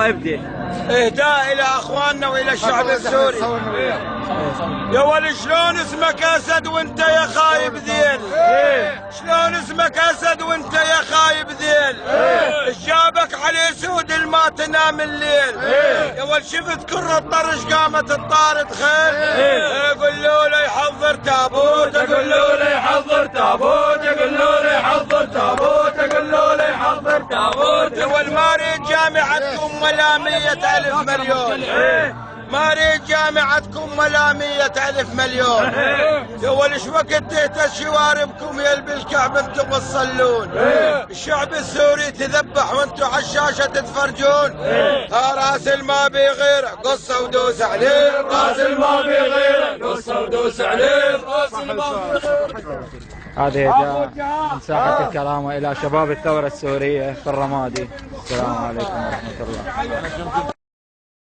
ابدي. اهداء الى اخواننا والى الشعب السوري. يا ولد شلون اسمك اسد وانت يا خايب ذيل؟ شلون اسمك اسد وانت يا خايب ذيل؟ جابك عليه سود ما تنام الليل. يا ولد شفت كرة الطرش قامت تطارد خيل. يقولوا له يحضر تابوت، يقولوا له يحضر تابوت، يقولوا له يحضر تابوت، يقولوا له يحضر تابوت. يا ولد ما اريد جامعتكم ولا 100,000 مليون، ما اريد جامعتكم ولا 100,000 مليون. يا ولش وقت تهتز شواربكم يا بالكعب انتم تصلون. الشعب السوري تذبح وانتم على الشاشه تتفرجون. راس ما بيغير قصه ودوس عليه، راس ما بيغير قصه ودوس عليه، راس ما هذه إهداء من ساحة الكرامة إلى شباب الثورة السورية في الرمادي. السلام عليكم ورحمة الله.